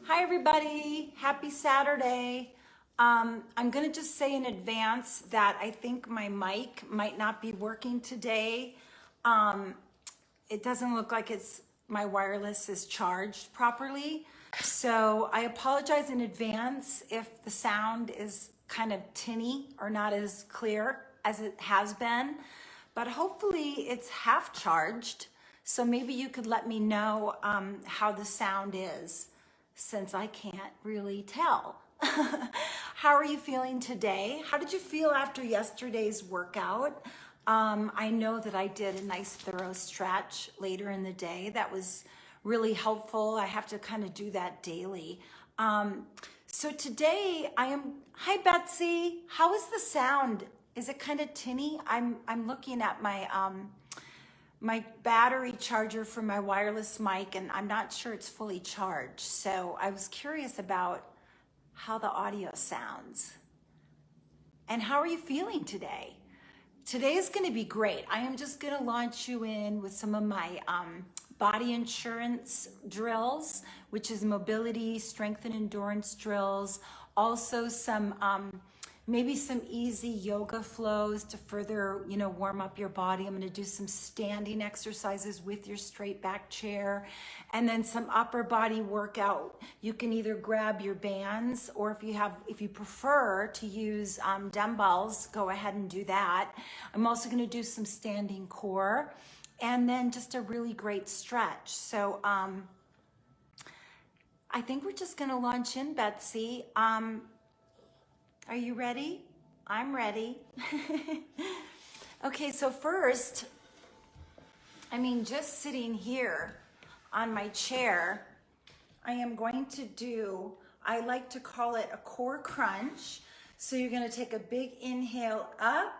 Hi everybody, happy Saturday. I'm gonna just say in advance that I think my mic might not be working today. It doesn't look like my wireless is charged properly. So I apologize in advance if the sound is kind of tinny or not as clear as it has been, but hopefully it's half charged. So maybe you could let me know how the sound is, since I can't really tell. How are you feeling today? How did you feel after yesterday's workout? I know that I did a nice thorough stretch later in the day. That was really helpful. I have to kind of do that daily. So today hi Betsy, how is the sound? Is it kind of tinny? I'm looking at my battery charger for my wireless mic, and I'm not sure it's fully charged. So I was curious about how the audio sounds. And how are you feeling today? Today is going to be great. I am just going to launch you in with some of my body insurance drills, which is mobility, strength and endurance drills. Also some maybe some easy yoga flows to further, warm up your body. I'm going to do some standing exercises with your straight back chair, and then some upper body workout. You can either grab your bands, or if you prefer to use dumbbells, go ahead and do that. I'm also going to do some standing core, and then just a really great stretch. So I think we're just going to launch in, Betsy. Are you ready? I'm ready. Okay, so first, just sitting here on my chair, I am going to do, I like to call it a core crunch. So you're gonna take a big inhale up,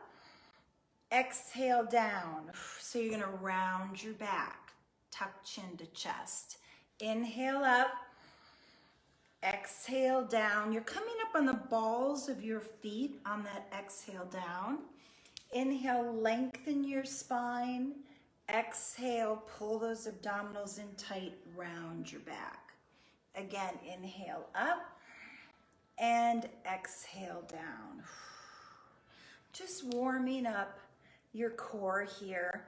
exhale down. So you're gonna round your back, tuck chin to chest. Inhale up, exhale down. You're coming up on the balls of your feet on that exhale down. Inhale, lengthen your spine. Exhale, pull those abdominals in tight, round your back. Again, inhale up and exhale down. Just warming up your core here.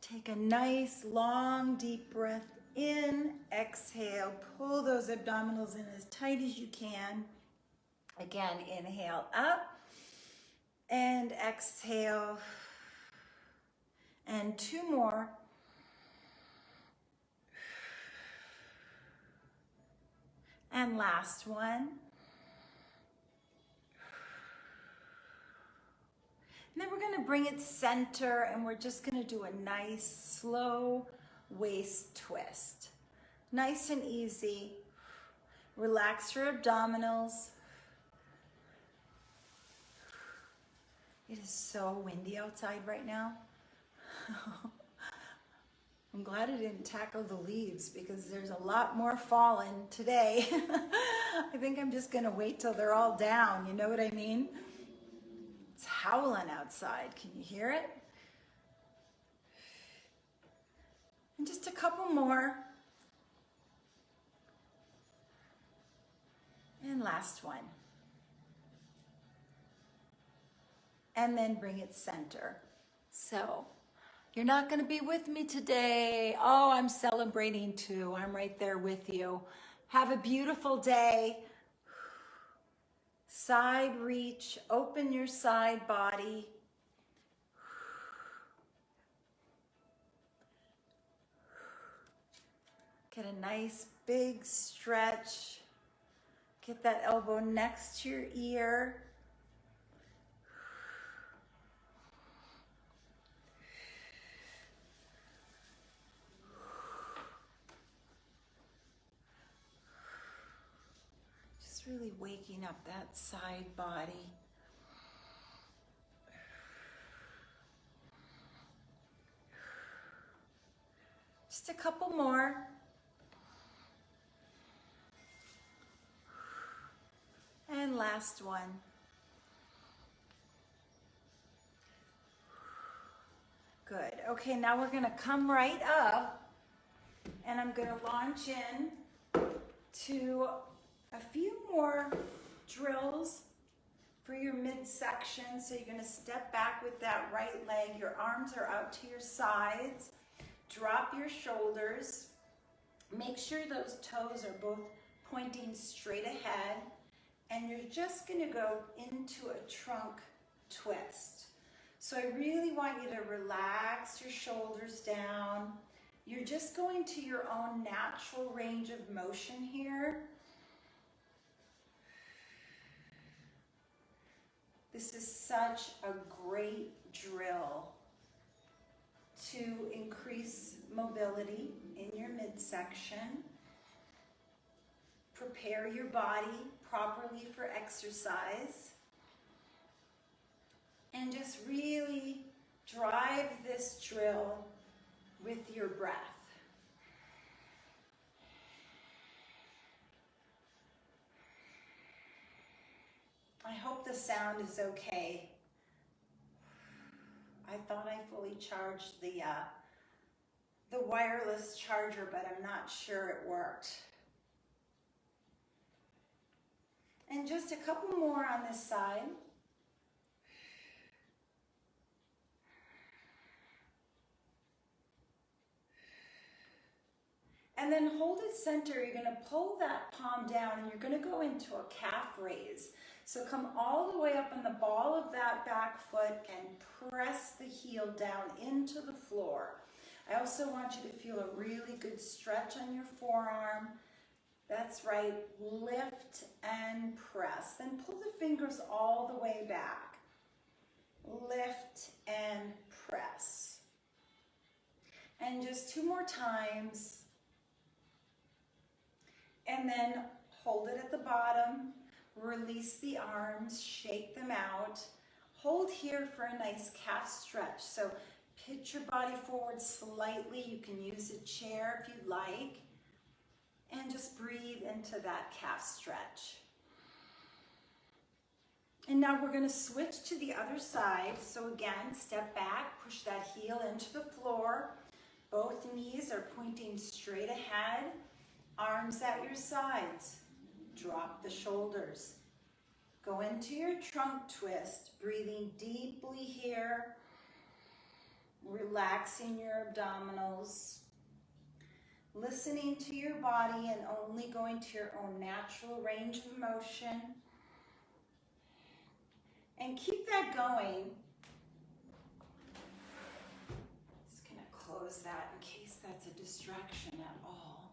Take a nice, long, deep breath in, exhale, pull those abdominals in as tight as you can. Again, inhale up and exhale. And two more. And last one. And then we're going to bring it center, and we're just going to do a nice, slow waist twist. Nice and easy. Relax your abdominals. It is so windy outside right now. I'm glad I didn't tackle the leaves, because there's a lot more falling today. I think I'm just going to wait till they're all down. You know what I mean? It's howling outside. Can you hear it? And just a couple more. And last one. And then bring it center. So you're not going to be with me today. Oh, I'm celebrating too. I'm right there with you. Have a beautiful day. Side reach, open your side body. Get a nice big stretch. Get that elbow next to your ear. Just really waking up that side body. Just a couple more. And last one. Good. Okay, now we're going to come right up And I'm gonna launch in to a few more drills for your midsection. So you're gonna step back with that right leg. Your arms are out to your sides. Drop your shoulders. Make sure those toes are both pointing straight ahead. And you're just gonna go into a trunk twist. So I really want you to relax your shoulders down. You're just going to your own natural range of motion here. This is such a great drill to increase mobility in your midsection. Prepare your body properly for exercise. And just really drive this drill with your breath. I hope the sound is okay. I thought I fully charged the wireless charger, but I'm not sure it worked. And just a couple more on this side. And then hold it center. You're gonna pull that palm down and you're gonna go into a calf raise. So come all the way up on the ball of that back foot and press the heel down into the floor. I also want you to feel a really good stretch on your forearm. That's right, lift and press. Then pull the fingers all the way back. Lift and press. And just two more times. And then hold it at the bottom, release the arms, shake them out. Hold here for a nice calf stretch. So pitch your body forward slightly. You can use a chair if you'd like. And just breathe into that calf stretch. And now we're going to switch to the other side. So again, step back, push that heel into the floor. Both knees are pointing straight ahead. Arms at your sides. Drop the shoulders. Go into your trunk twist, breathing deeply here. Relaxing your abdominals. Listening to your body and only going to your own natural range of motion. And keep that going. Just gonna close that in case that's a distraction at all.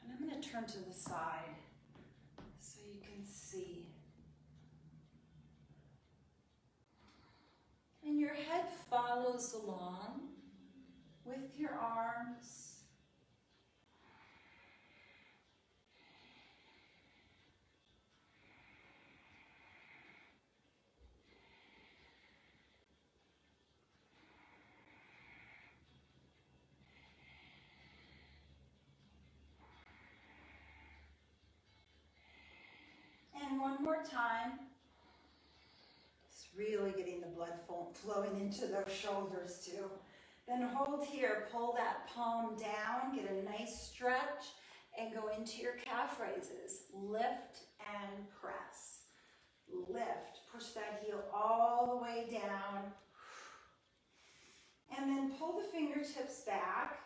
And I'm gonna turn to the side so you can see. And your head follows along with your arms. And one more time. Just really getting the blood flowing into those shoulders too. Then hold here, pull that palm down, get a nice stretch, and go into your calf raises. Lift and press. Lift, push that heel all the way down. And then pull the fingertips back.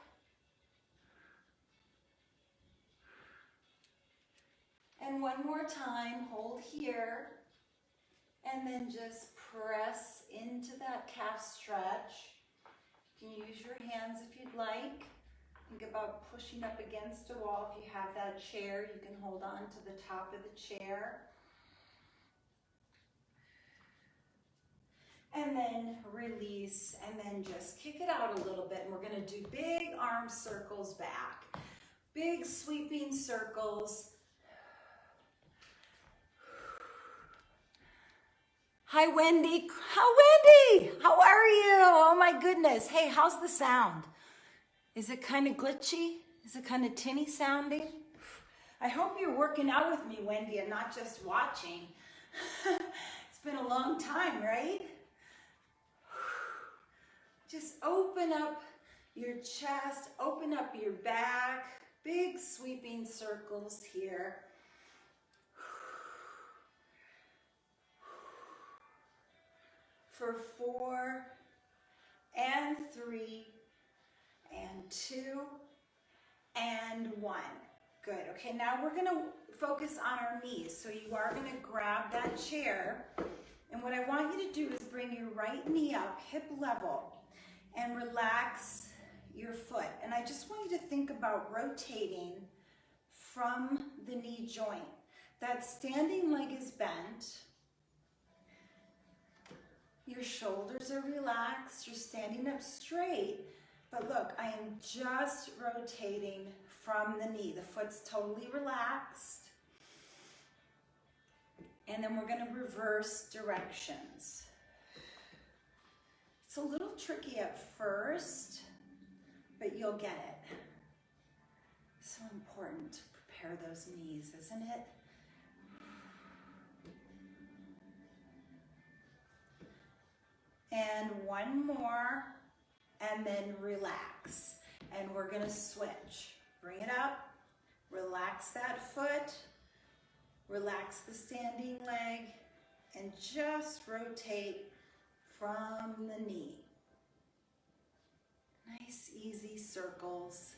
And one more time, hold here, and then just press into that calf stretch. You can use your hands if you'd like. Think about pushing up against a wall. If you have that chair, you can hold on to the top of the chair. And then release, and then just kick it out a little bit. And we're gonna do big arm circles back. Big sweeping circles. Hi, Wendy. Wendy, how are you? Oh my goodness. Hey, how's the sound? Is it kind of glitchy? Is it kind of tinny sounding? I hope you're working out with me, Wendy, and not just watching. It's been a long time, right? Just open up your chest, open up your back, big sweeping circles here. For 4 and 3 and 2 and 1. Good. Okay, now we're going to focus on our knees. So you are going to grab that chair. And what I want you to do is bring your right knee up, hip level, and relax your foot. And I just want you to think about rotating from the knee joint. That standing leg is bent. Your shoulders are relaxed. You're standing up straight. But look, I am just rotating from the knee. The foot's totally relaxed. And then we're going to reverse directions. It's a little tricky at first, but you'll get it. So important to prepare those knees, isn't it? And one more, and then relax. And we're going to switch. Bring it up, relax that foot, relax the standing leg, and just rotate from the knee. Nice, easy circles.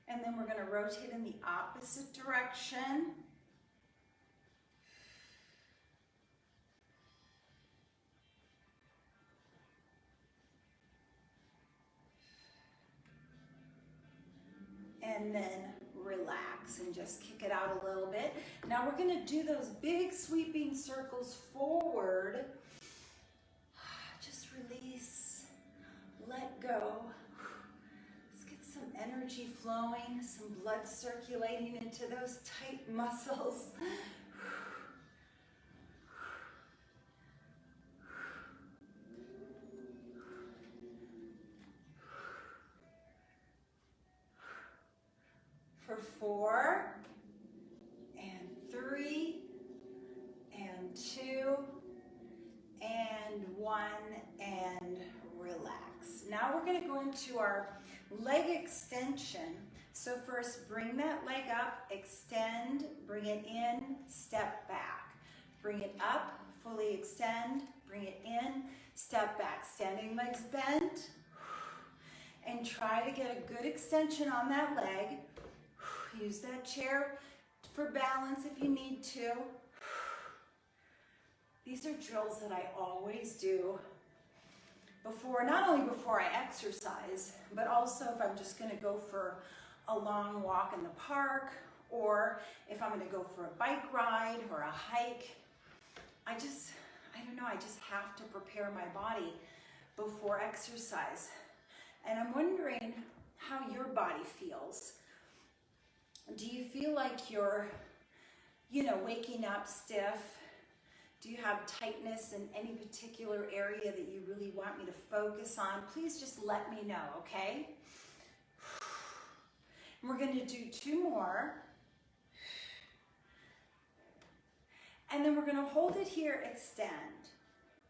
And then we're going to rotate in the opposite direction. And then relax and just kick it out a little bit. Now we're going to do those big sweeping circles forward. Just release, let go. Let's get some energy flowing, some blood circulating into those tight muscles. For 4 and 3 and 2 and 1 and relax. Now we're going to go into our leg extension. So first bring that leg up, extend, bring it in, step back. Bring it up, fully extend, bring it in, step back. Standing legs bent, and try to get a good extension on that leg. Use that chair for balance if you need to. These are drills that I always do before, not only before I exercise, but also if I'm just going to go for a long walk in the park, or if I'm going to go for a bike ride or a hike. I don't know, I just have to prepare my body before exercise. And I'm wondering how your body feels. Do you feel like you're, waking up stiff? Do you have tightness in any particular area that you really want me to focus on? Please just let me know, okay? And we're going to do 2 more. And then we're going to hold it here, extend.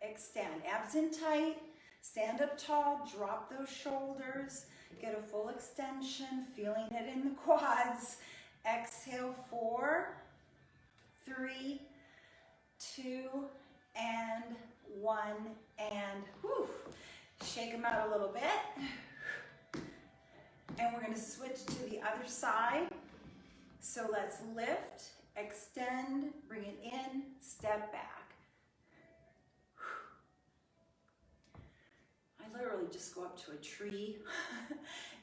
Extend, abs in tight, stand up tall, drop those shoulders, get a full extension, feeling it in the quads. Exhale, 4, 3, 2, and 1, and whew. Shake them out a little bit. And we're going to switch to the other side. So let's lift, extend, bring it in, step back. I literally just go up to a tree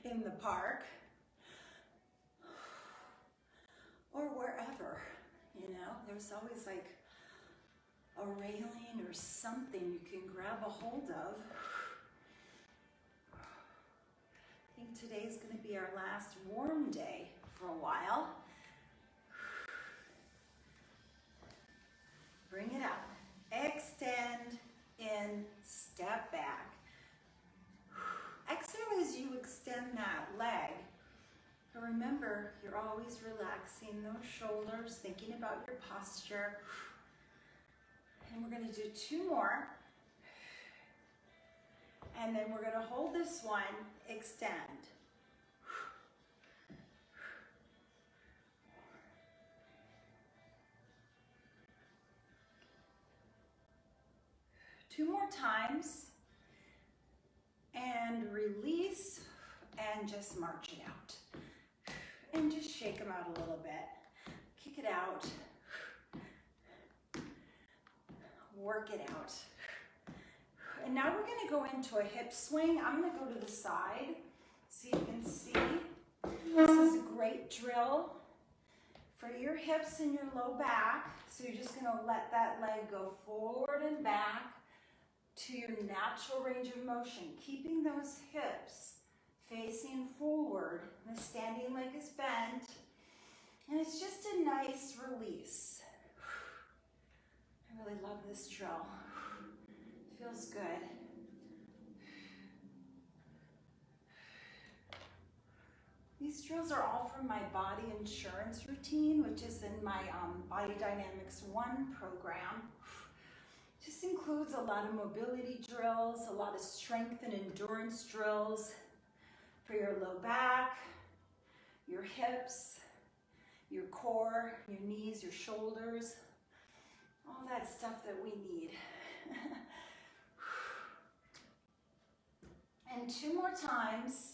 in the park. Or wherever, there's always like a railing or something you can grab a hold of. I think today's going to be our last warm day for a while. Bring it up, extend, in, step back. Exhale as you extend that leg. But remember, you're always relaxing those shoulders, thinking about your posture. And we're gonna do 2 more. And then we're gonna hold this one, extend. 2 more times. And release, and just march it out. And just shake them out a little bit. Kick it out. Work it out. And now we're gonna go into a hip swing. I'm gonna go to the side so you can see. This is a great drill for your hips and your low back. So you're just gonna let that leg go forward and back to your natural range of motion, keeping those hips facing forward. The standing leg is bent, and it's just a nice release. I really love this drill. Feels good. These drills are all from my body insurance routine, which is in my Body Dynamics 1 program. Just includes a lot of mobility drills, a lot of strength and endurance drills for your low back, your hips, your core, your knees, your shoulders, all that stuff that we need. And 2 more times.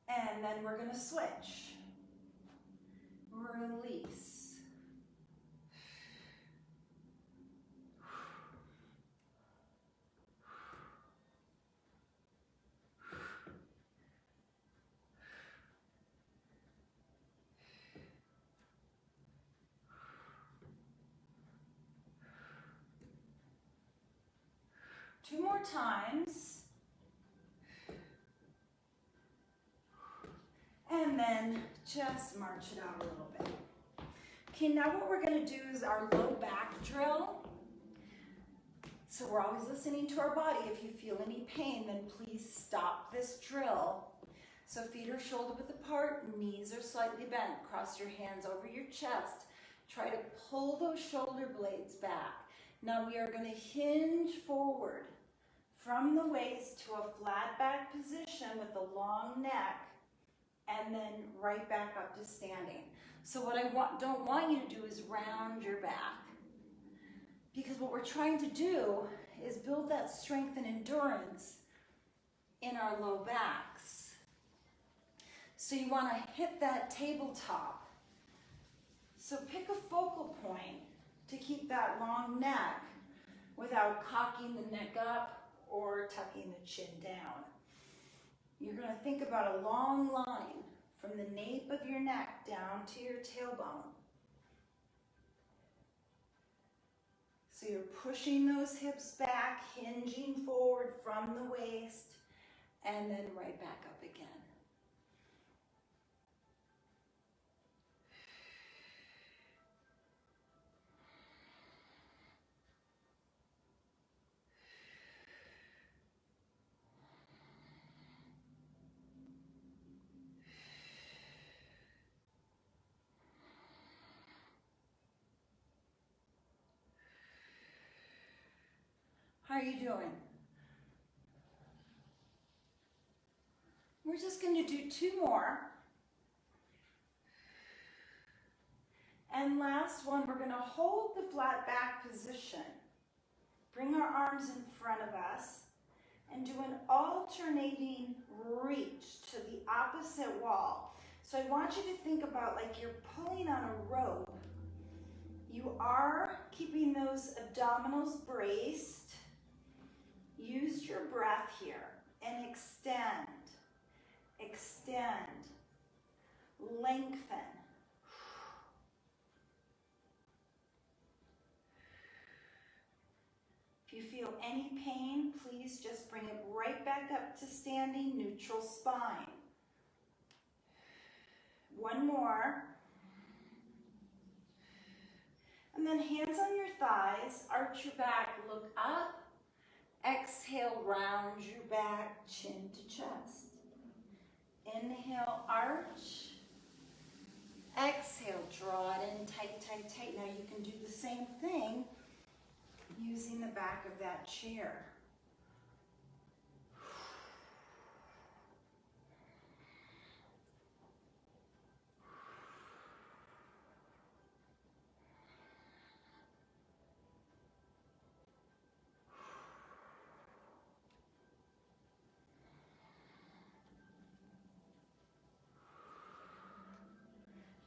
And then we're gonna switch. Release. Two more times. And then just march it out a little bit. Okay, now what we're gonna do is our low back drill. So we're always listening to our body. If you feel any pain, then please stop this drill. So feet are shoulder width apart, knees are slightly bent. Cross your hands over your chest. Try to pull those shoulder blades back. Now we are gonna hinge forward from the waist to a flat back position with a long neck, and then right back up to standing. So what I don't want you to do is round your back, because what we're trying to do is build that strength and endurance in our low backs. So you want to hit that tabletop. So pick a focal point to keep that long neck without cocking the neck up or tucking the chin down. You're going to think about a long line from the nape of your neck down to your tailbone. So you're pushing those hips back, hinging forward from the waist, and then right back up again. How are you doing? We're just going to do 2 more. And last one, we're going to hold the flat back position. Bring our arms in front of us and do an alternating reach to the opposite wall. So I want you to think about like you're pulling on a rope. You are keeping those abdominals braced. Use your breath here and extend, extend, lengthen. If you feel any pain, please just bring it right back up to standing, neutral spine. 1 more. And then hands on your thighs, arch your back, look up. Exhale, round your back, chin to chest. Inhale, arch. Exhale, draw it in tight, tight, tight. Now you can do the same thing using the back of that chair.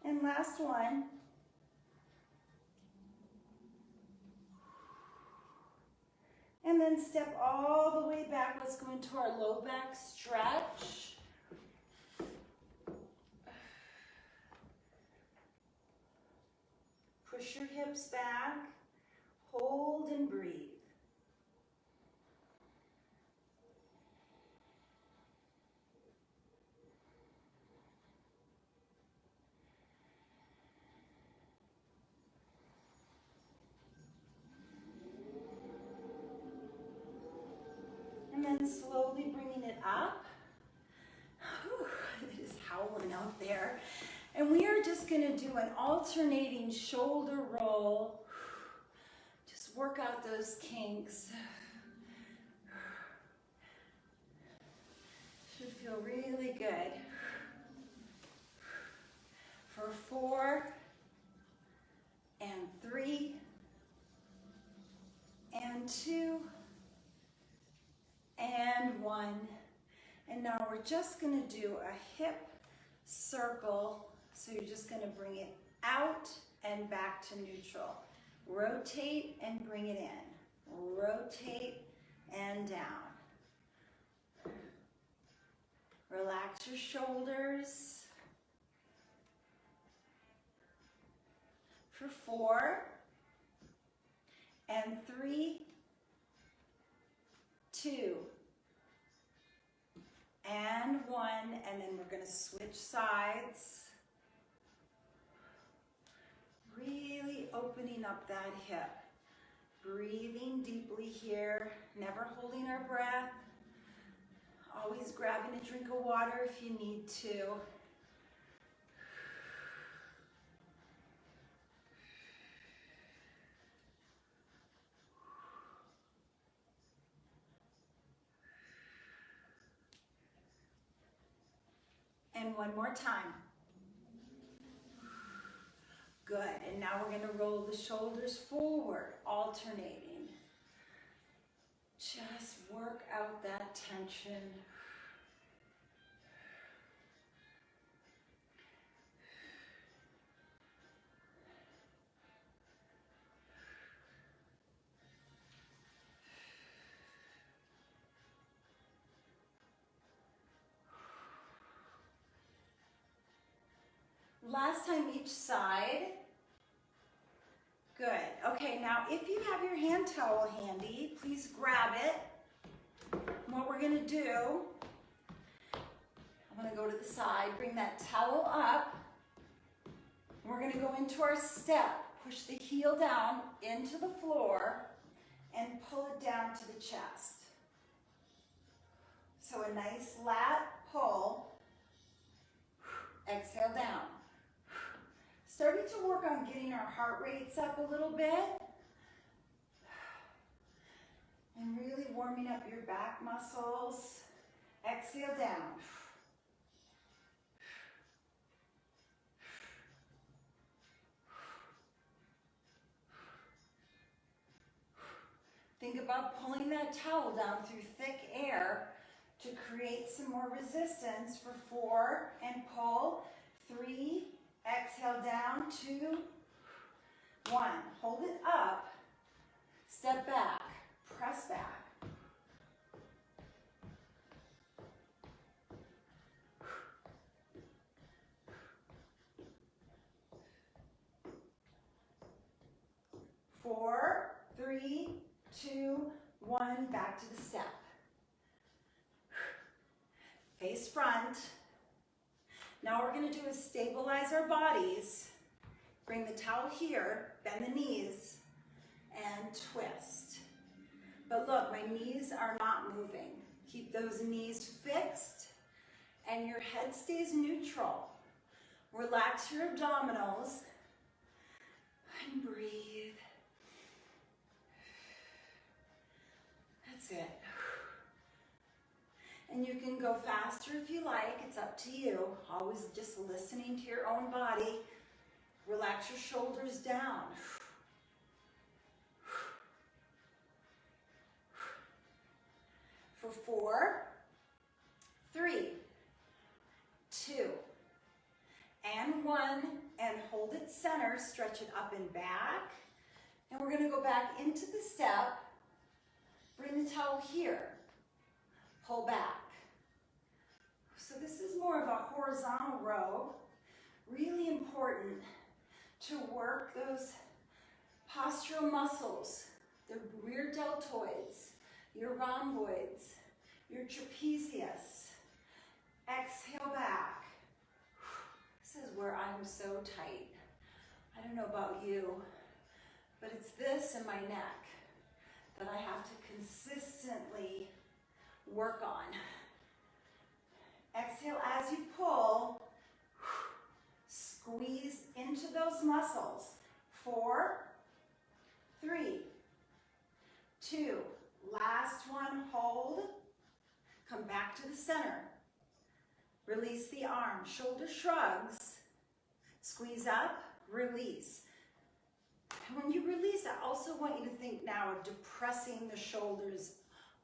And last one. And then step all the way back. Let's go into our low back stretch. Push your hips back. Hold and breathe. And then slowly bringing it up. Whew, it is howling out there. And we are just going to do an alternating shoulder roll. Just work out those kinks. Should feel really good. For 4 and 3 and 2 and 1. And now we're just going to do a hip circle. So you're just going to bring it out and back to neutral. Rotate and bring it in. Rotate and down. Relax your shoulders. For 4 and 3, 2 and 1, and then we're going to switch sides. Really opening up that hip. Breathing deeply here, never holding our breath. Always grabbing a drink of water if you need to. And one more time. Good, and now we're gonna roll the shoulders forward, alternating. Just work out that tension. Last time each side. Good. Okay, now if you have your hand towel handy, please grab it. And what we're going to do, I'm going to go to the side, bring that towel up. We're going to go into our step. Push the heel down into the floor and pull it down to the chest. So a nice lat pull. Exhale down. Starting to work on getting our heart rates up a little bit. And really warming up your back muscles. Exhale down. Think about pulling that towel down through thick air to create some more resistance for 4 and pull. 3, exhale down, 2, 1. Hold it up, step back, press back. Four, 3, 2, 1, back to the step. Face front. Now what we're going to do is stabilize our bodies. Bring the towel here, bend the knees, and twist. But look, my knees are not moving. Keep those knees fixed, and your head stays neutral. Relax your abdominals, And you can go faster if you like, it's up to you. Always just listening to your own body. Relax your shoulders down. For 4, 3, 2, and 1, and hold it center, stretch it up and back. And we're gonna go back into the step, bring the towel here, pull back. So this is more of a horizontal row. Really important to work those postural muscles, the rear deltoids, your rhomboids, your trapezius. Exhale back. This is where I'm so tight. I don't know about you, but it's this in my neck that I have to consistently work on. Exhale as you pull. Squeeze into those muscles. 4, 3, 2. Last one, hold. Come back to the center. Release the arm, shoulder shrugs. Squeeze up, release. And when you release, I also want you to think now of depressing the shoulders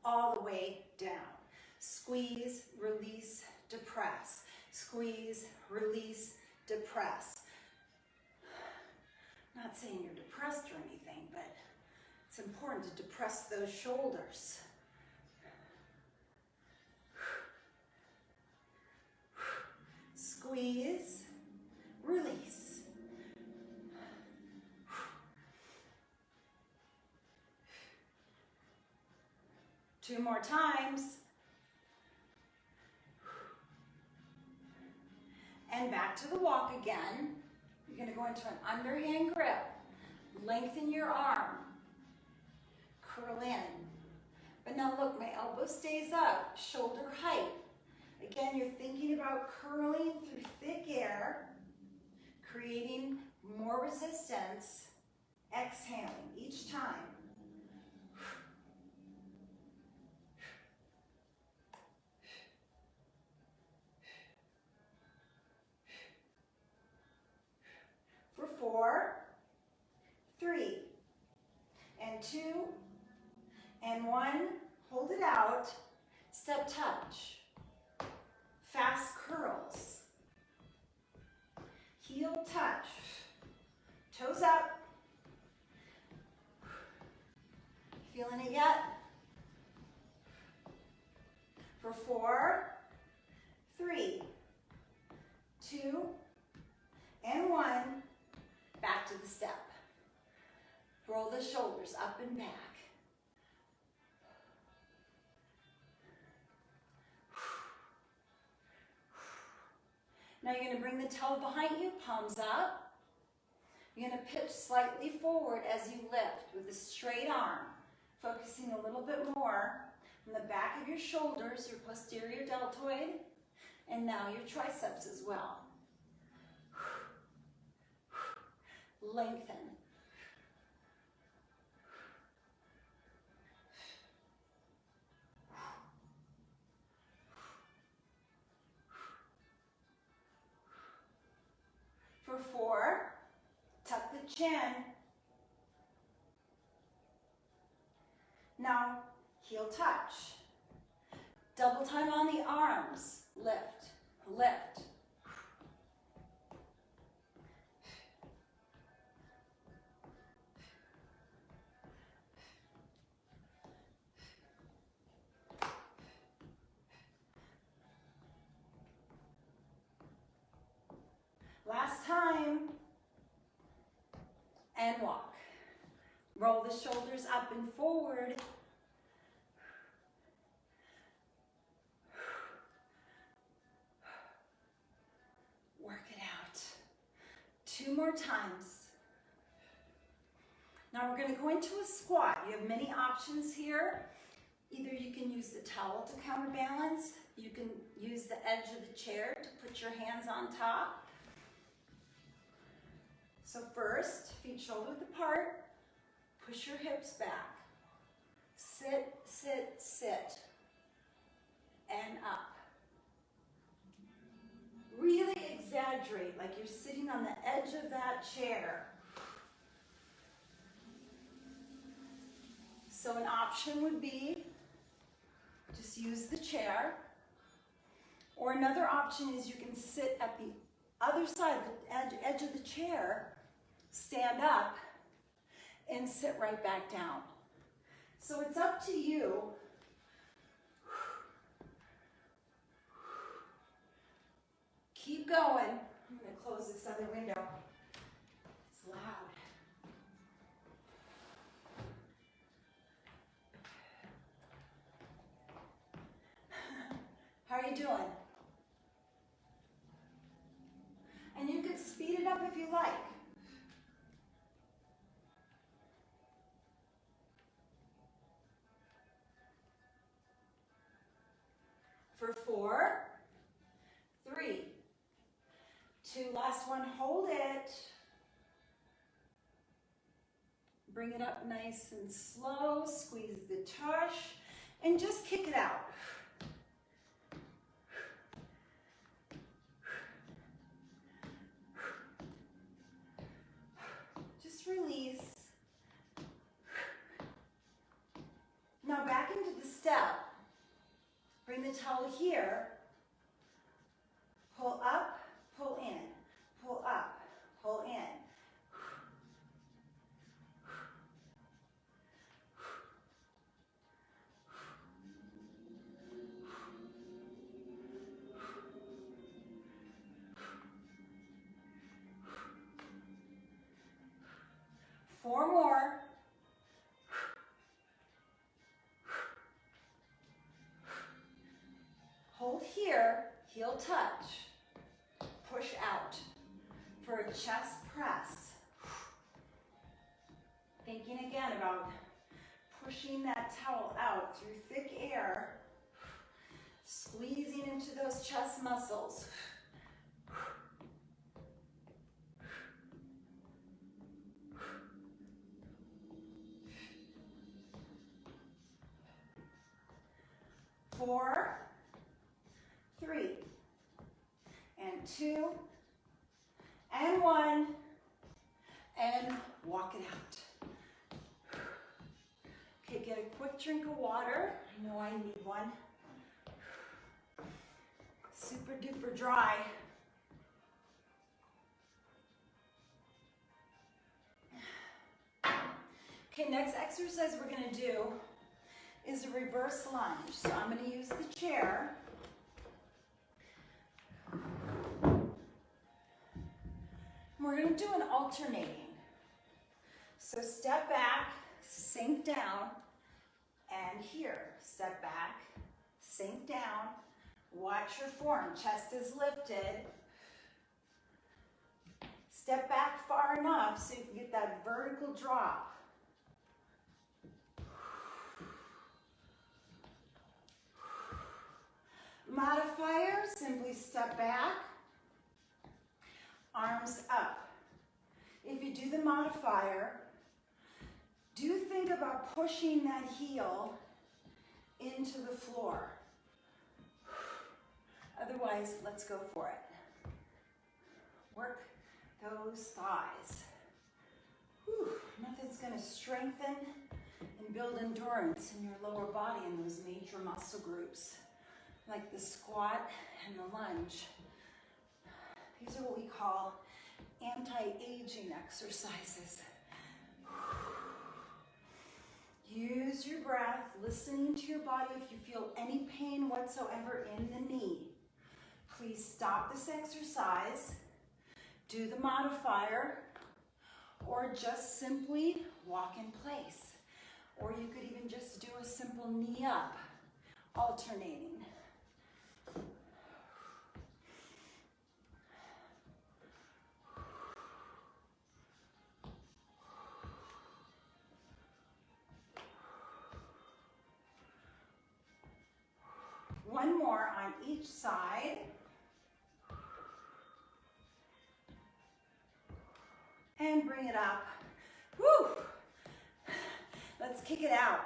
all the way down. Squeeze, release, depress. Squeeze, release, depress. Not saying you're depressed or anything, but it's important to depress those shoulders. Squeeze, release. Two more times. And back to the walk again. You're going to go into an underhand grip. Lengthen your arm. Curl in. But now look, my elbow stays up, shoulder height. Again, you're thinking about curling through thick air, creating more resistance, exhaling each time. For 4, 3, and 2, and 1, hold it out, step touch. Fast curls. Heel touch. Toes up. Feeling it yet? For 4, 3, 2, and 1. Back to the step. Roll the shoulders up and back. Now you're going to bring the toe behind you, palms up. You're going to pitch slightly forward as you lift with a straight arm, focusing a little bit more on the back of your shoulders, your posterior deltoid, and now your triceps as well. Lengthen. For 4, tuck the chin. Now, heel touch. Double time on the arms. Lift, lift. Last time, and walk. Roll the shoulders up and forward. Work it out. 2 more times. Now we're going to go into a squat. You have many options here. Either you can use the towel to counterbalance. You can use the edge of the chair to put your hands on top. So first, feet shoulder width apart, push your hips back. Sit, sit, sit. and up. Really exaggerate like you're sitting on the edge of that chair. So an option would be just use the chair. Or another option is you can sit at the other side, the edge of the chair, stand up, and sit right back down. So it's up to you. Keep going. I'm going to close this other window. It's loud. How are you doing? And you could speed it up if you like. For 4, 3, 2, last one, hold it. Bring it up nice and slow, squeeze the tush, and just kick it out. Just release. Now back into the step. Bring the towel here. Pull up, pull in. Pull up, pull in. Four more. Hold here, heel touch. Push out for a chest press. Thinking again about pushing that towel out through thick air, squeezing into those chest muscles. Four, 3, and 2, and 1, and walk it out. Okay, get a quick drink of water. I know I need one. Super duper dry. Okay, next exercise we're gonna do is a reverse lunge. So I'm gonna use the chair. We're going to do an alternating. So step back, sink down, and here. Step back, sink down, watch your form. Chest is lifted. Step back far enough so you can get that vertical drop. Modifier, simply step back. Arms up. If you do the modifier, do think about pushing that heel into the floor. Otherwise, let's go for it. Work those thighs. Whew, nothing's going to strengthen and build endurance in your lower body in those major muscle groups, like the squat and the lunge. These are what we call anti-aging exercises. Use your breath, listening to your body. If you feel any pain whatsoever in the knee, please stop this exercise, do the modifier, or just simply walk in place. Or you could even just do a simple knee up, alternating. One more on each side. And bring it up. Woo! Let's kick it out.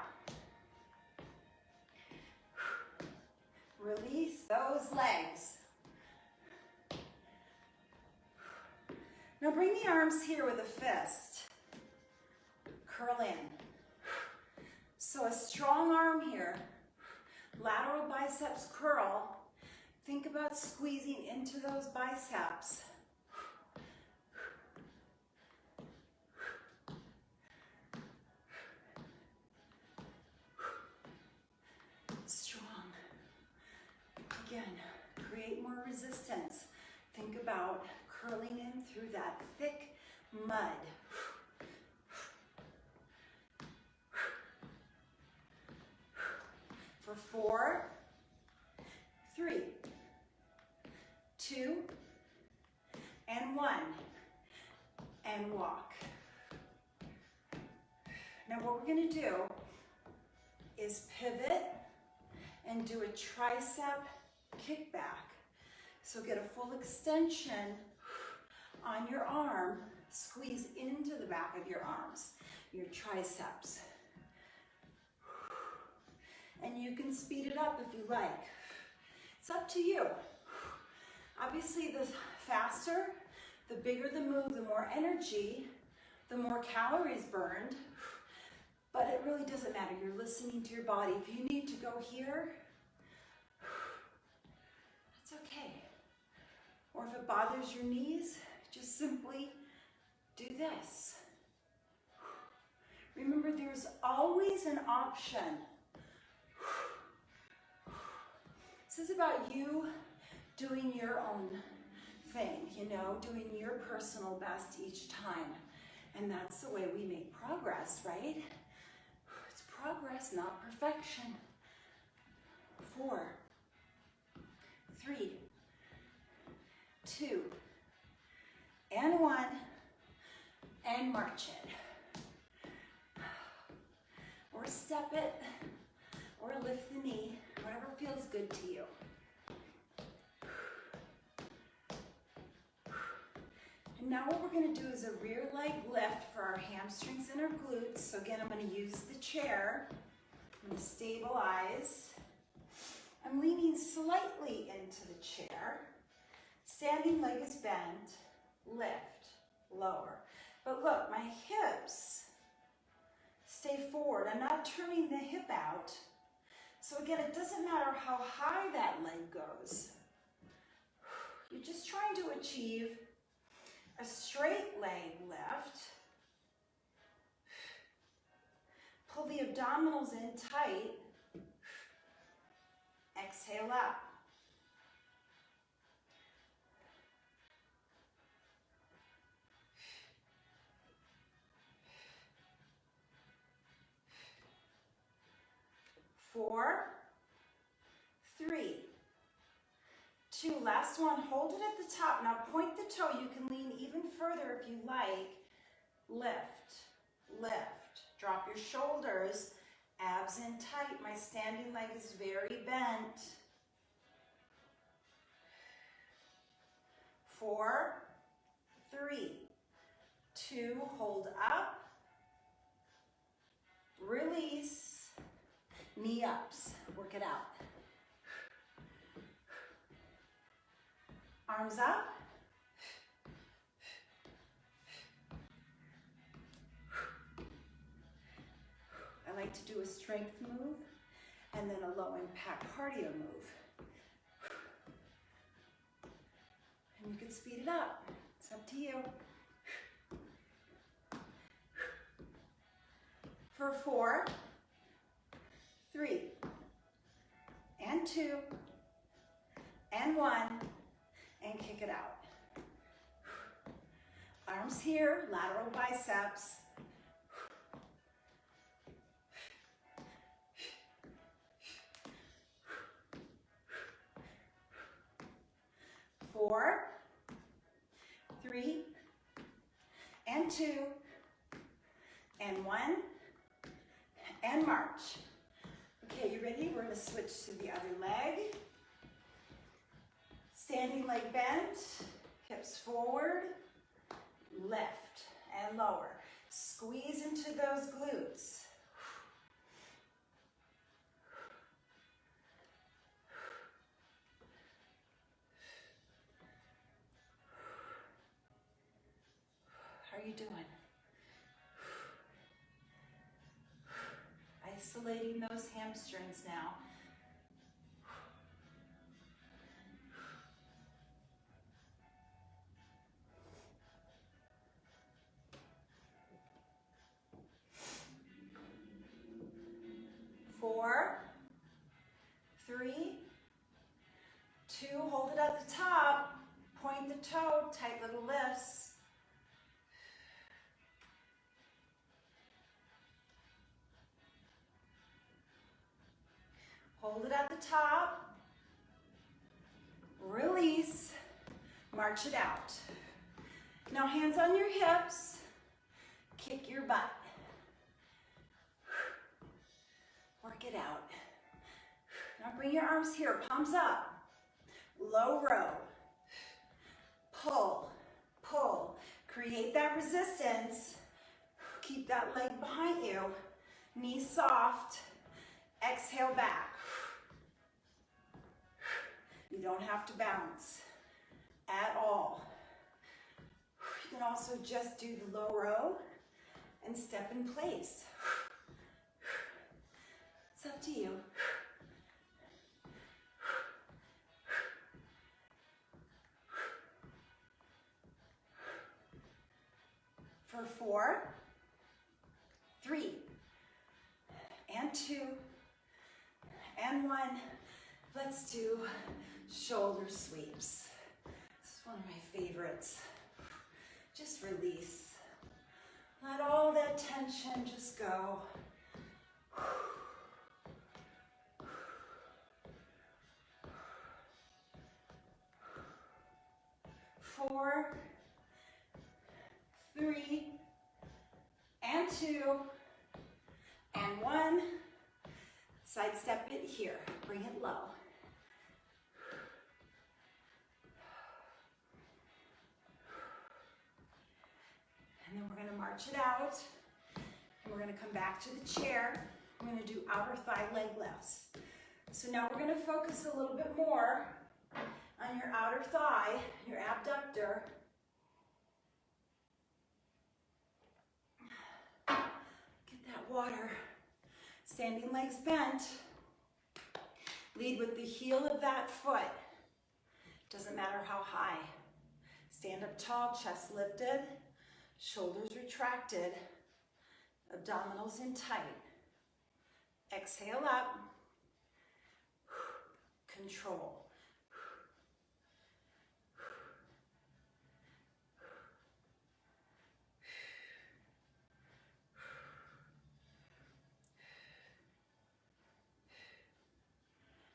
Release those legs. Now bring the arms here with a fist. Curl in. So a strong arm here. Lateral biceps curl. Think about squeezing into those biceps. Strong. Again, create more resistance. Think about curling in through that thick mud. For 4, 3, 2, and 1, and walk. Now what we're going to do is pivot and do a tricep kickback. So get a full extension on your arm, squeeze into the back of your arms, your triceps. And you can speed it up if you like. It's up to you. Obviously, the faster, the bigger the move, the more energy, the more calories burned. But it really doesn't matter. You're listening to your body. If you need to go here, that's okay. Or if it bothers your knees, just simply do this. Remember, there's always an option. This is about you doing your own thing, you know, doing your personal best each time. And that's the way we make progress, right? It's progress, not perfection. 4, 3, 2, and 1, and march it. Or step it, or lift the knee, whatever feels good to you. And now what we're going to do is a rear leg lift for our hamstrings and our glutes. So again, I'm going to use the chair. I'm going to stabilize. I'm leaning slightly into the chair. Standing leg is bent. Lift, lower. But look, my hips stay forward. I'm not turning the hip out. So again, it doesn't matter how high that leg goes. You're just trying to achieve a straight leg lift. Pull the abdominals in tight. Exhale up. Four, 3, 2, last one, hold it at the top. Now point the toe, you can lean even further if you like. Lift, lift, drop your shoulders, abs in tight. My standing leg is very bent. 4, 3, 2, hold up, release. Knee ups, work it out. Arms up. I like to do a strength move and then a low impact cardio move. And you can speed it up. It's up to you. For 4, 3, and 2, and 1, and kick it out. Arms here, lateral biceps. Four, 3, and 2, and 1, and march. Okay, you ready? We're going to switch to the other leg. Standing leg bent, hips forward, lift and lower. Squeeze into those glutes. isolating those hamstrings now. Four, three, two, hold it at the top, point the toe, tight little lifts. Hold it at the top, release, march it out. Now hands on your hips, kick your butt. Work it out. Now bring your arms here, palms up, low row, pull, pull. Create that resistance, keep that leg behind you, knees soft, exhale back. You don't have to bounce at all. You can also just do the low row and step in place. It's up to you. For 4, 3, and 2, and 1. Let's do shoulder sweeps. This is one of my favorites. Just release. Let all that tension just go. 4, 3, and 2, and 1. Sidestep it here. Bring it low. And then we're going to march it out. And we're going to come back to the chair. I'm going to do outer thigh leg lifts. So now we're going to focus a little bit more on your outer thigh, your abductor. Get that water. Standing legs bent. Lead with the heel of that foot. Doesn't matter how high. Stand up tall, chest lifted, shoulders retracted, abdominals in tight. Exhale up. Control.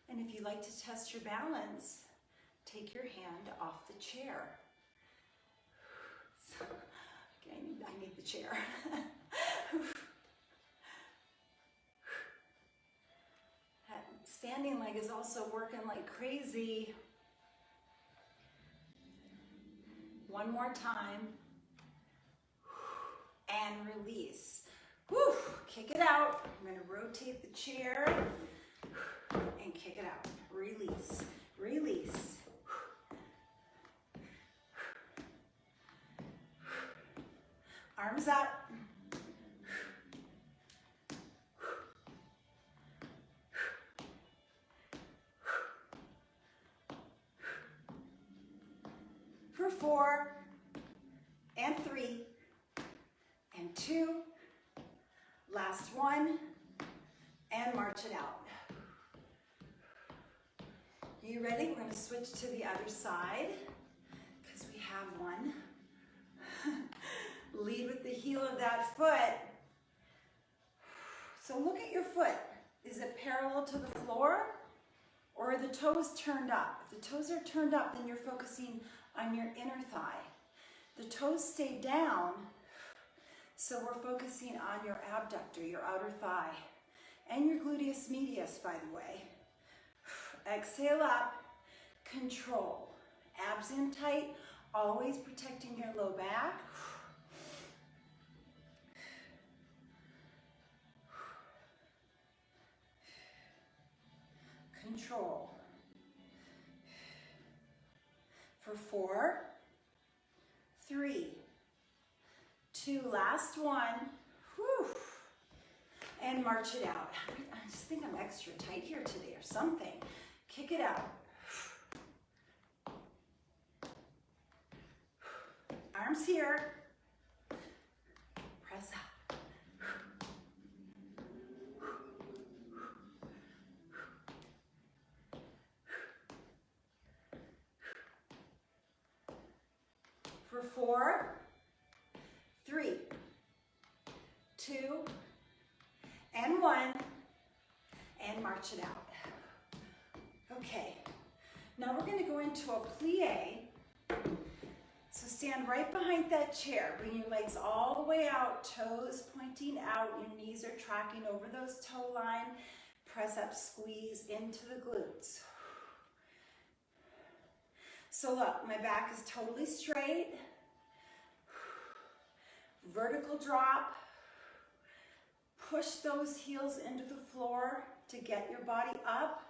And if you like to test your balance, take your hand off the chair. So, okay, I need the chair. That standing leg is also working like crazy. One more time. And release. Whew, kick it out. I'm going to rotate the chair. And kick it out. Release. Release. Arms up. For 4, and 3, and 2. Last one. And march it out. Are you ready? We're going to switch to the other side because we have one. Lead with the heel of that foot. So look at your foot. Is it parallel to the floor or are the toes turned up? If the toes are turned up, then you're focusing on your inner thigh. The toes stay down, so we're focusing on your abductor, your outer thigh, and your gluteus medius, by the way. Exhale up, control. Abs in tight, always protecting your low back. Control. For 4, 3, 2, last one. Whew. And march it out. I just think I'm extra tight here today or something. Kick it out. Arms here. Press up. For 4, 3, 2, and 1, and march it out. Okay, now we're going to go into a plie. So stand right behind that chair. Bring your legs all the way out, toes pointing out. Your knees are tracking over those toe line. Press up, squeeze into the glutes. So look, my back is totally straight. Vertical drop. Push those heels into the floor to get your body up.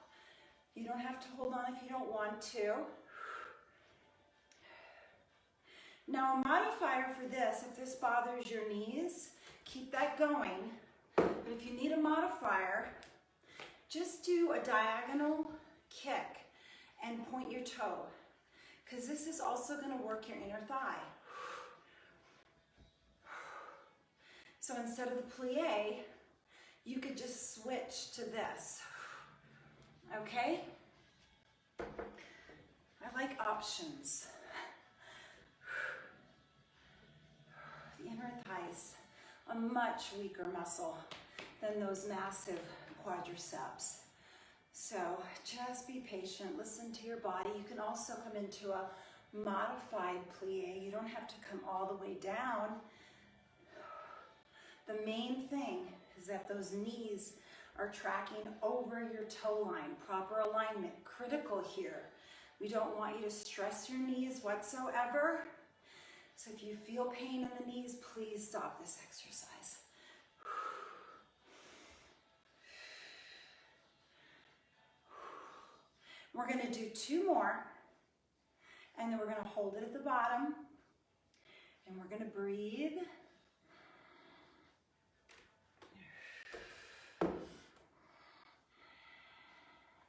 You don't have to hold on if you don't want to. Now a modifier for this, if this bothers your knees, keep that going. But if you need a modifier, just do a diagonal kick and point your toe, because this is also going to work your inner thigh. So instead of the plie, you could just switch to this. Okay? I like options. The inner thighs, a much weaker muscle than those massive quadriceps. So just be patient, listen to your body. You can also come into a modified plie. You don't have to come all the way down. The main thing is that those knees are tracking over your toe line. Proper alignment, critical here. We don't want you to stress your knees whatsoever. So if you feel pain in the knees, please stop this exercise. We're going to do 2 more, and then we're going to hold it at the bottom, and we're going to breathe.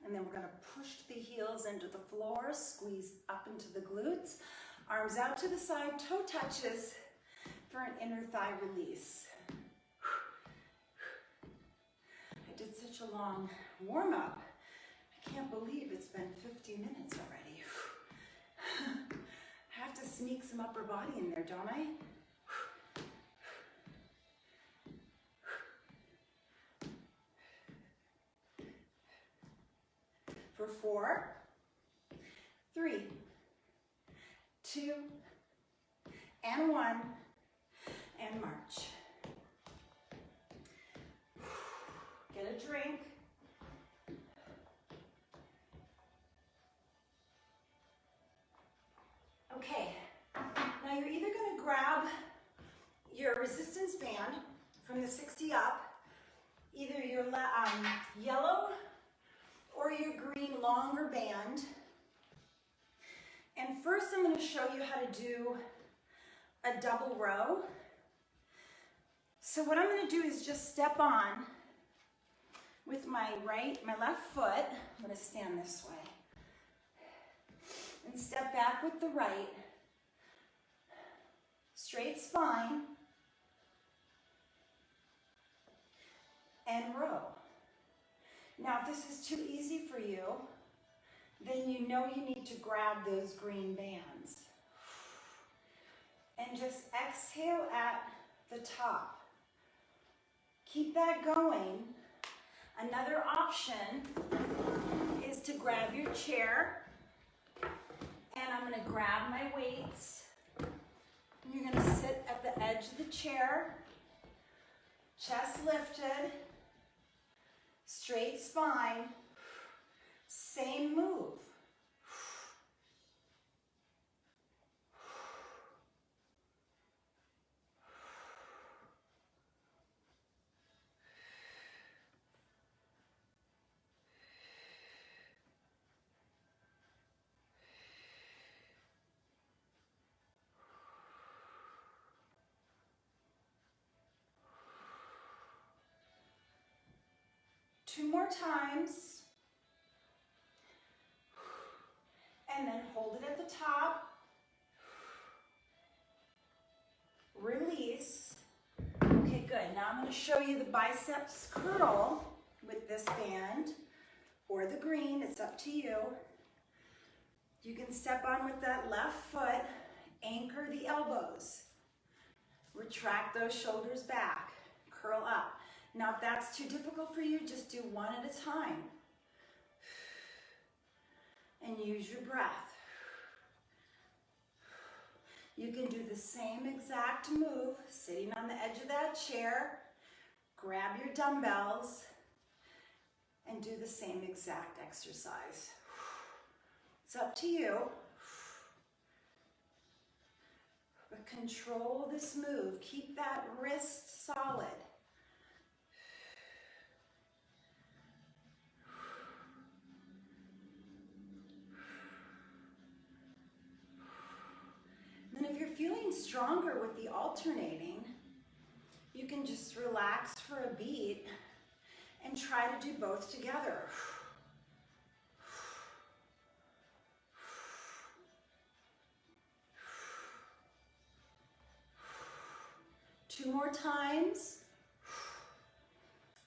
And then we're going to push the heels into the floor, squeeze up into the glutes, arms out to the side, toe touches for an inner thigh release. I did such a long warm-up. I can't believe it's been 50 minutes already. I have to sneak some upper body in there, don't I? For 4, 3, 2, and 1, and march. Get a drink. Okay, now you're either going to grab your resistance band from the 60 up, either your yellow or your green longer band. And first I'm going to show you how to do a double row. So what I'm going to do is just step on with my left foot. I'm going to stand this way. And step back with the right. Straight spine. And row. Now, if this is too easy for you, then you know you need to grab those green bands. And just exhale at the top. Keep that going. Another option is to grab your chair, and I'm going to grab my weights. You're going to sit at the edge of the chair, chest lifted, straight spine, same move. more times. And then hold it at the top. Release. Okay, good. Now I'm going to show you the biceps curl with this band or the green. It's up to you. You can step on with that left foot, anchor the elbows, retract those shoulders back, curl up. Now, if that's too difficult for you, just do one at a time. And use your breath. You can do the same exact move, sitting on the edge of that chair, grab your dumbbells, and do the same exact exercise. It's up to you. But control this move. Keep that wrist solid. And if you're feeling stronger with the alternating, you can just relax for a beat and try to do both together. 2 more times,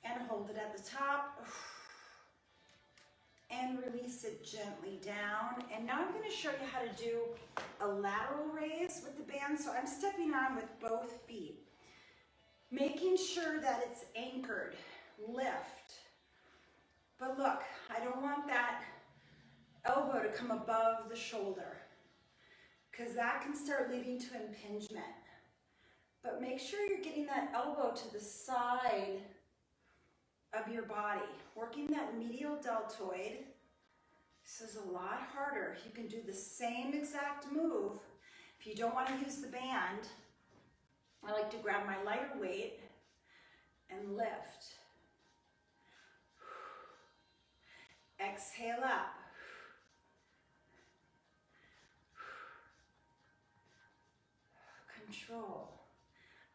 and hold it at the top, and release it gently down. And now I'm going to show you how to do a lateral raise with the band. So I'm stepping on with both feet, making sure that it's anchored, lift. But look, I don't want that elbow to come above the shoulder, because that can start leading to impingement. But make sure you're getting that elbow to the side of your body, working that medial deltoid. This is a lot harder. You can do the same exact move. If you don't want to use the band, I like to grab my lighter weight and lift. Exhale up. Control.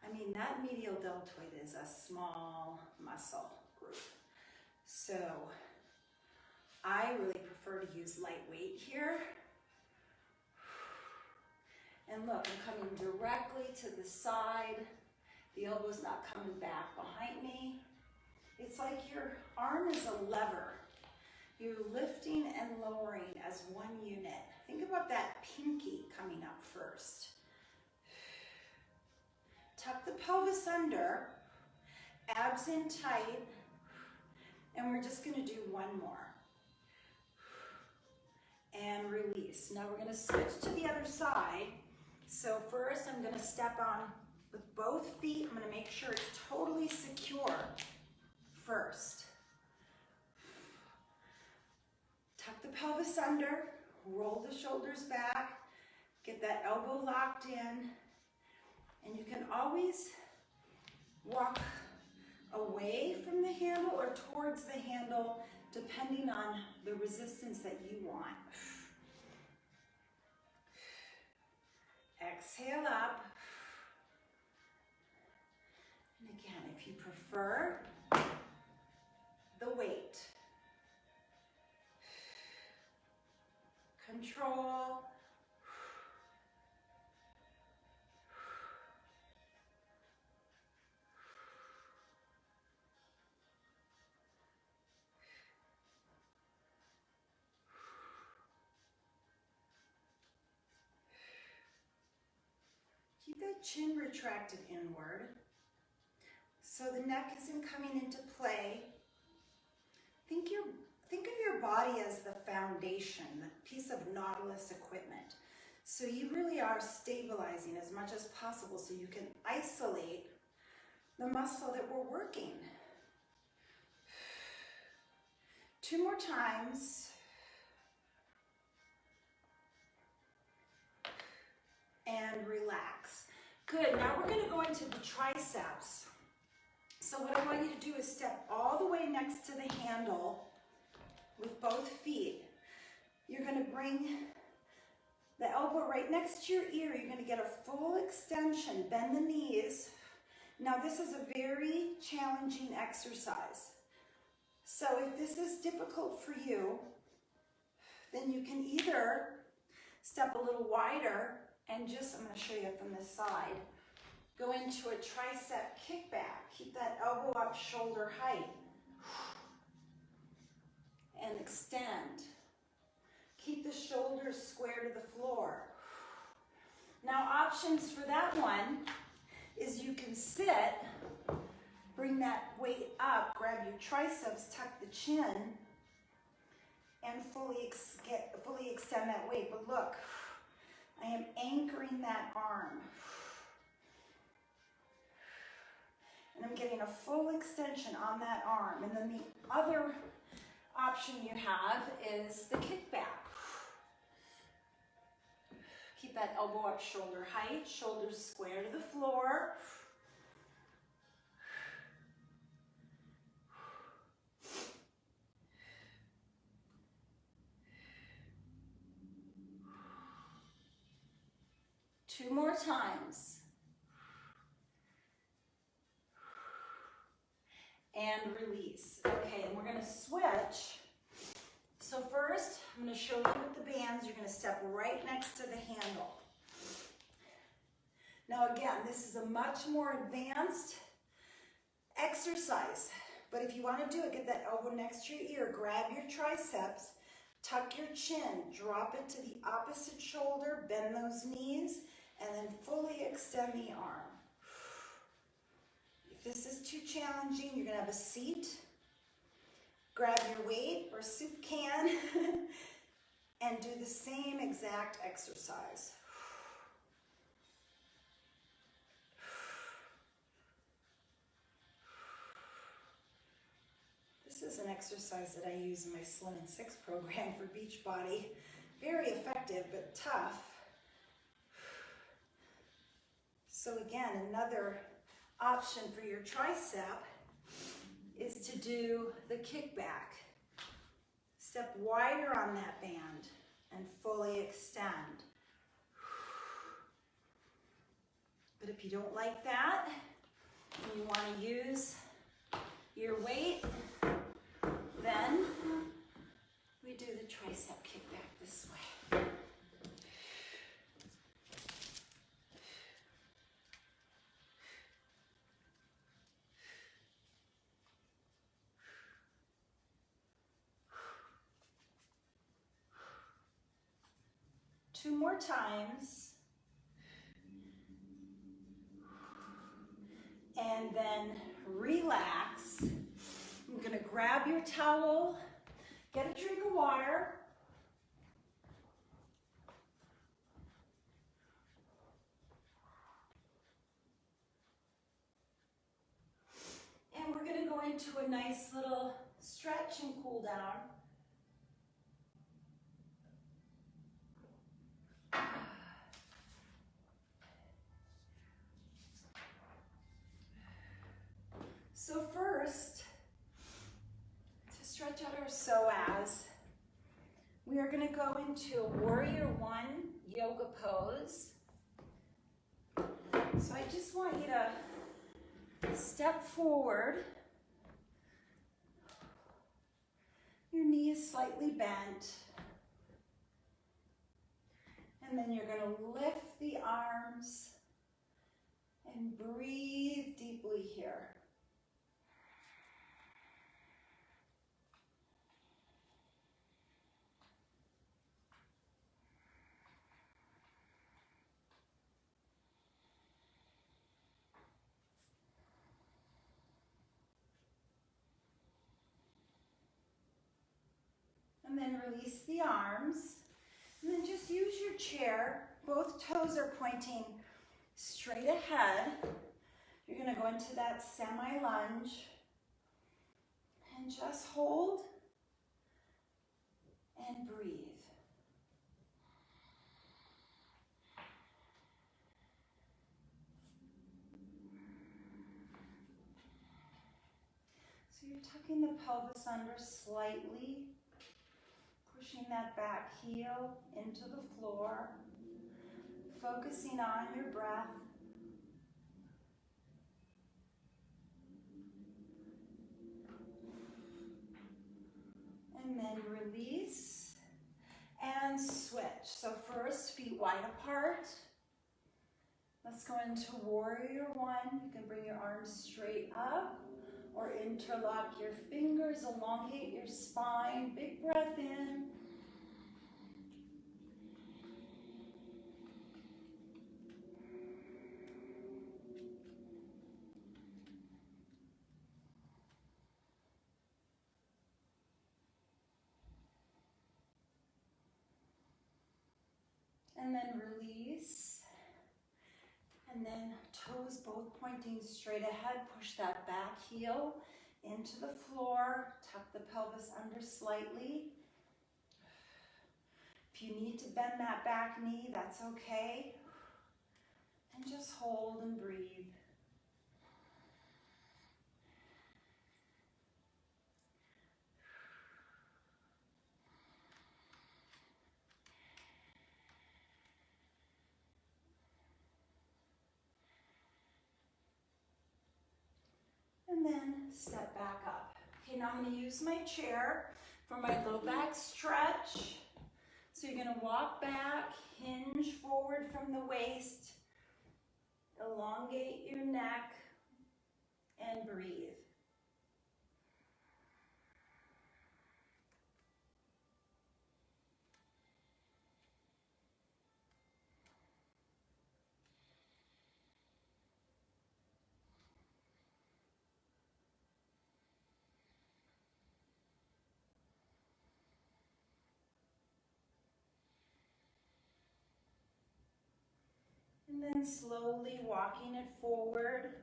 I mean, that medial deltoid is a small muscle group. So I really prefer to use light weight here. And look, I'm coming directly to the side. The elbow's not coming back behind me. It's like your arm is a lever. You're lifting and lowering as one unit. Think about that pinky coming up first. Tuck the pelvis under, abs in tight, and we're just going to do one more. And release. Now we're going to switch to the other side. So first I'm going to step on with both feet. I'm going to make sure it's totally secure first. Tuck the pelvis under, roll the shoulders back, get that elbow locked in. And you can always walk away from the handle or towards the handle, depending on the resistance that you want. Exhale up. And again, if you prefer, the weight. Control. Keep that chin retracted inward, so the neck isn't coming into play. Think of your body as the foundation, the piece of Nautilus equipment. So you really are stabilizing as much as possible so you can isolate the muscle that we're working. 2 more times. And relax. Good, now we're gonna go into the triceps. So what I want you to do is step all the way next to the handle with both feet. You're gonna bring the elbow right next to your ear. You're gonna get a full extension, bend the knees. Now this is a very challenging exercise. So if this is difficult for you, then you can either step a little wider and just, I'm going to show you from this side, go into a tricep kickback. Keep that elbow up, shoulder height. And extend. Keep the shoulders square to the floor. Now options for that one is you can sit, bring that weight up, grab your triceps, tuck the chin, and fully extend that weight. But look, I am anchoring that arm. And I'm getting a full extension on that arm. And then the other option you have is the kickback. Keep that elbow up, shoulder height, shoulders square to the floor. Two more times. And release. Okay, and we're going to switch. So first, I'm going to show you with the bands. You're going to step right next to the handle. Now again, this is a much more advanced exercise. But if you want to do it, get that elbow next to your ear, grab your triceps, tuck your chin, drop it to the opposite shoulder, bend those knees, and then fully extend the arm. If this is too challenging, you're going to have a seat. Grab your weight or soup can and do the same exact exercise. This is an exercise that I use in my Slim and Six program for Beachbody. Very effective, but tough. So again, another option for your tricep is to do the kickback. Step wider on that band and fully extend. But if you don't like that, and you want to use your weight, then we do the tricep kickback this way. Two more times. And then relax. I'm going to grab your towel, get a drink of water. And we're going to go into a nice little stretch and cool down. So first, to stretch out our psoas, we are going to go into a Warrior One yoga pose. So I just want you to step forward. Your knee is slightly bent. And then you're going to lift the arms and breathe deeply here. And then release the arms. And then just use your chair. Both toes are pointing straight ahead. You're going to go into that semi-lunge. And just hold and breathe. So you're tucking the pelvis under slightly. Pushing that back heel into the floor, focusing on your breath. release, and switch. So first, feet wide apart. Let's go into warrior one. You can bring your arms straight up or interlock your fingers, elongate your spine. Big breath in. And then release. And then toes both pointing straight ahead. Push that back heel into the floor. Tuck the pelvis under slightly. If you need to bend that back knee, that's okay. And just hold and breathe. And then step back up. Okay, now I'm going to use my chair for my low back stretch. So you're going to walk back, hinge forward from the waist, elongate your neck, and breathe. And then slowly walking it forward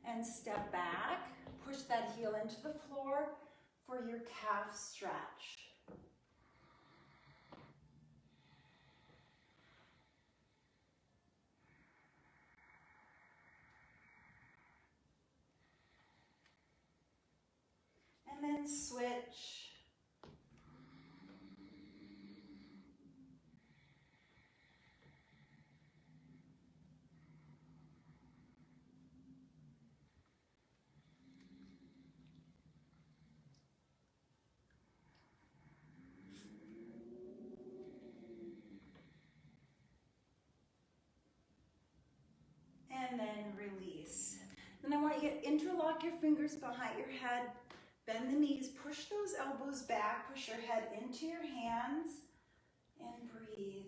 and step back. Push that heel into the floor for your calf stretch. And then switch. And then release. And I want you to interlock your fingers behind your head, bend the knees, push those elbows back, push your head into your hands, and breathe.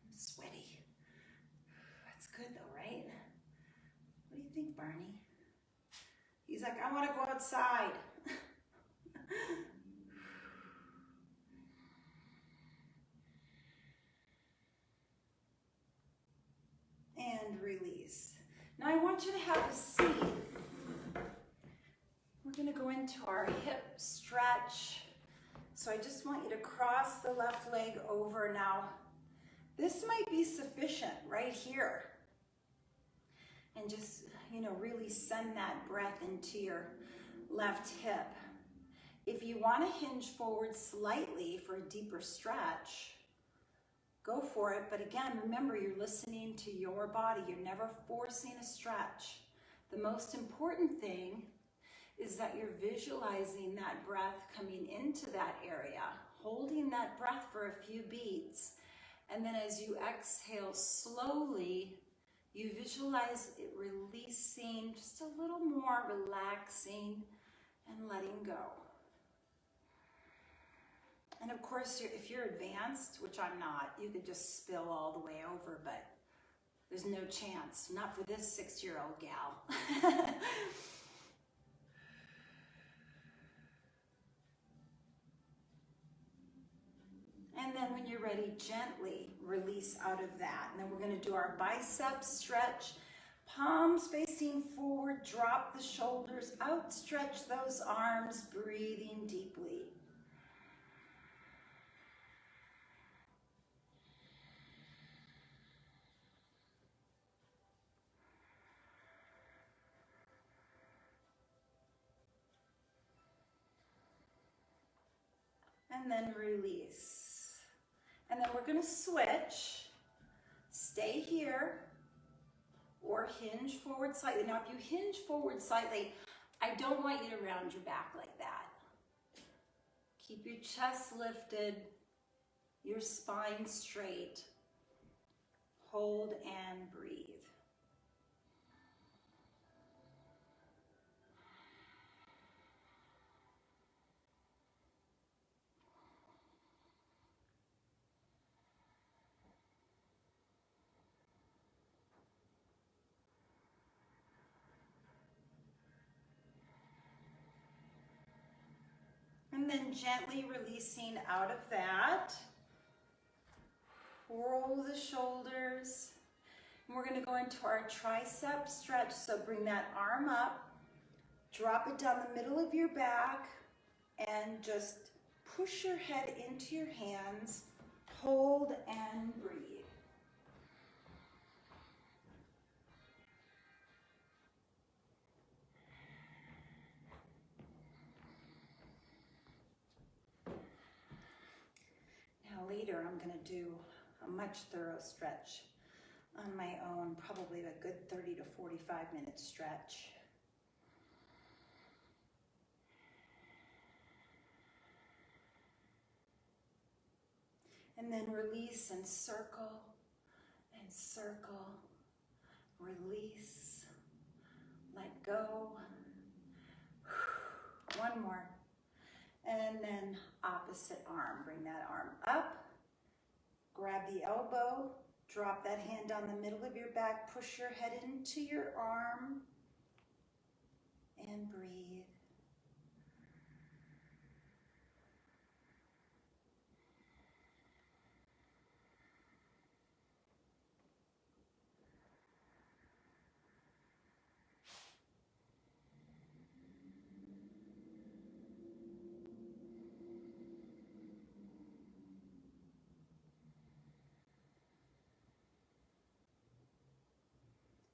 I'm sweaty. That's good though, right? What do you think, Barney? He's like, I want to go outside. And release. Now I want you to have a seat. We're going to go into our hip stretch. So I just want you to cross the left leg over. Now, this might be sufficient right here. And just, really send that breath into your left hip. If you want to hinge forward slightly for a deeper stretch, go for it. But again, remember, you're listening to your body. You're never forcing a stretch. The most important thing is that you're visualizing that breath coming into that area, holding that breath for a few beats. And then as you exhale slowly, you visualize it releasing, just a little more relaxing and letting go. And of course, if you're advanced, which I'm not, you could just spill all the way over, but there's no chance, not for this 6-year-old gal. And then when you're ready, gently release out of that. And then we're going to do our bicep stretch. Palms facing forward, drop the shoulders, outstretch those arms, breathing deeply. And then release. And then we're going to switch. Stay here. or hinge forward slightly. Now, if you hinge forward slightly, I don't want you to round your back like that. Keep your chest lifted, your spine straight. Hold and breathe. And then gently releasing out of that. Roll the shoulders. And we're going to go into our tricep stretch. So bring that arm up, drop it down the middle of your back, and just push your head into your hands. Hold and breathe. Later, I'm going to do a much thorough stretch on my own, probably a good 30 to 45 minute stretch. And then release and circle, release, let go. One more. And then opposite arm, bring that arm up, grab the elbow, drop that hand down the middle of your back, push your head into your arm, and breathe.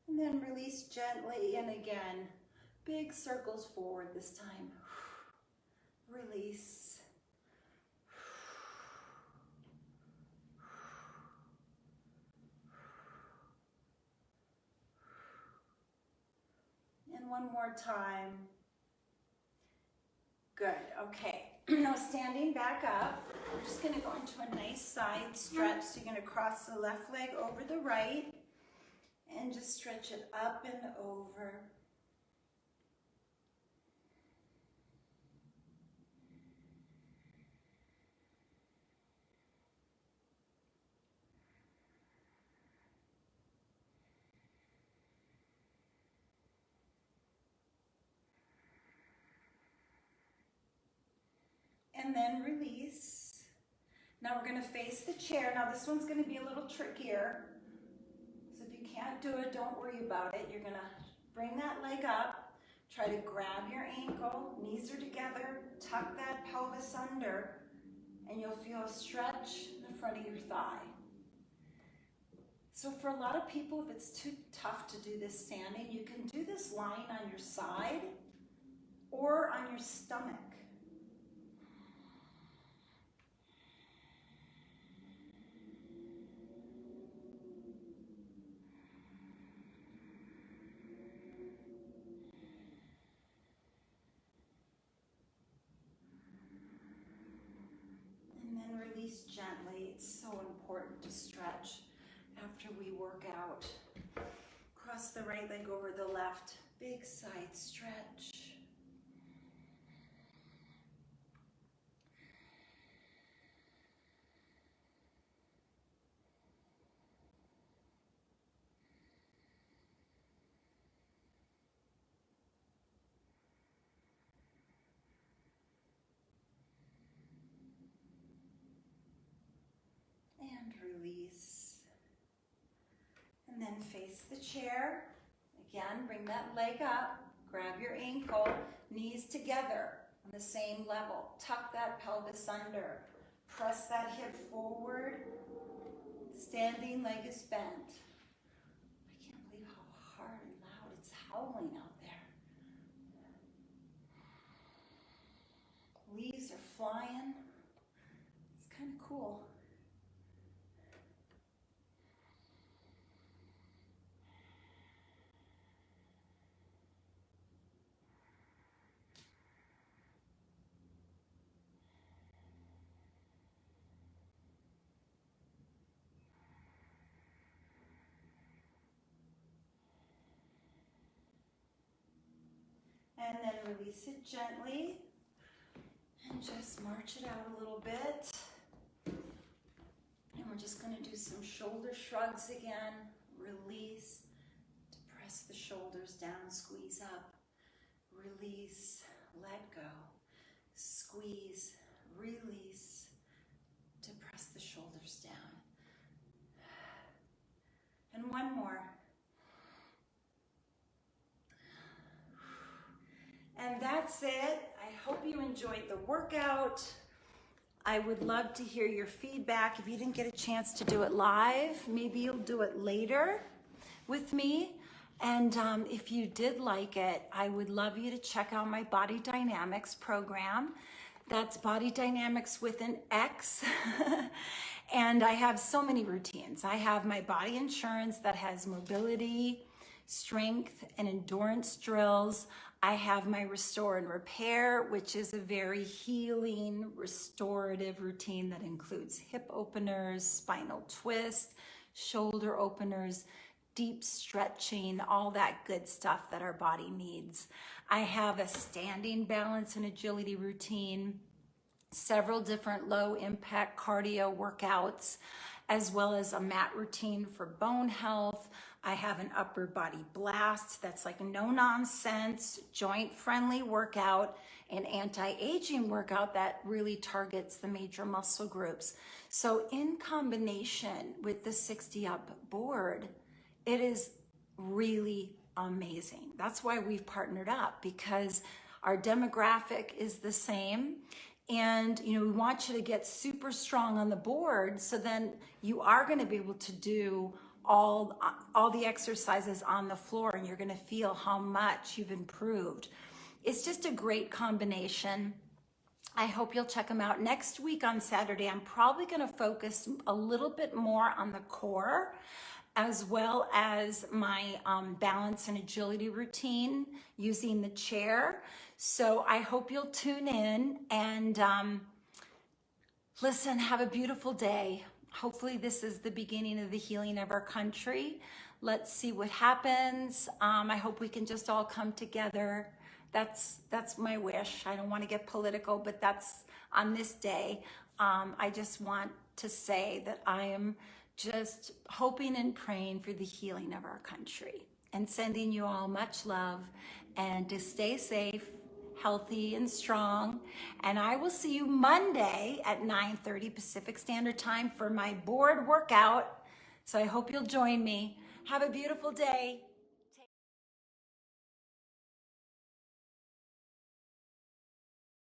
And then release gently, and again, big circles forward this time. Release. And one more time. Good, okay. Now standing back up, we're just gonna go into a nice side stretch. So you're gonna cross the left leg over the right and just stretch it up and over. And then release. Now we're going to face the chair. Now this one's going to be a little trickier. So if you can't do it, don't worry about it. You're going to bring that leg up. Try to grab your ankle. Knees are together. Tuck that pelvis under. And you'll feel a stretch in the front of your thigh. So for a lot of people, if it's too tough to do this standing, you can do this lying on your side or on your stomach. Release gently. It's so important to stretch after we work out. Cross the right leg over the left. Big side stretch. Release. And then face the chair. Again, bring that leg up, grab your ankle, knees together on the same level. Tuck that pelvis under. Press that hip forward. Standing leg is bent. I can't believe how hard and loud it's howling out there. Leaves are flying. It's kind of cool. And then release it gently. And just march it out a little bit. And we're just going to do some shoulder shrugs again. Release. To press the shoulders down, squeeze up. Release, let go. Squeeze, release. To press the shoulders down. And one more. And that's it. I hope you enjoyed the workout. I would love to hear your feedback. If you didn't get a chance to do it live, maybe you'll do it later with me. And if you did like it, I would love you to check out my Body Dynamics program. That's Body Dynamics with an X. And I have so many routines. I have my body insurance that has mobility, strength, and endurance drills. I have my Restore and Repair, which is a very healing, restorative routine that includes hip openers, spinal twist, shoulder openers, deep stretching, all that good stuff that our body needs. I have a standing balance and agility routine, several different low impact cardio workouts, as well as a mat routine for bone health. I have an upper body blast that's like no nonsense, joint friendly workout, an anti-aging workout that really targets the major muscle groups. So in combination with the 60 up board, it is really amazing. That's why we've partnered up, because our demographic is the same. And we want you to get super strong on the board, so then you are going to be able to do all the exercises on the floor, and you're going to feel how much you've improved. It's just a great combination. I hope you'll check them out. Next week on Saturday, I'm probably going to focus a little bit more on the core, as well as my balance and agility routine using the chair. So I hope you'll tune in and listen, have a beautiful day. Hopefully this is the beginning of the healing of our country. Let's see what happens. I hope we can just all come together. That's my wish. I don't want to get political, but that's on this day. I just want to say that I am just hoping and praying for the healing of our country, and sending you all much love, and to stay safe, healthy, and strong. And I will see you Monday at 9:30 Pacific Standard Time for my board workout. So I hope you'll join me. Have a beautiful day.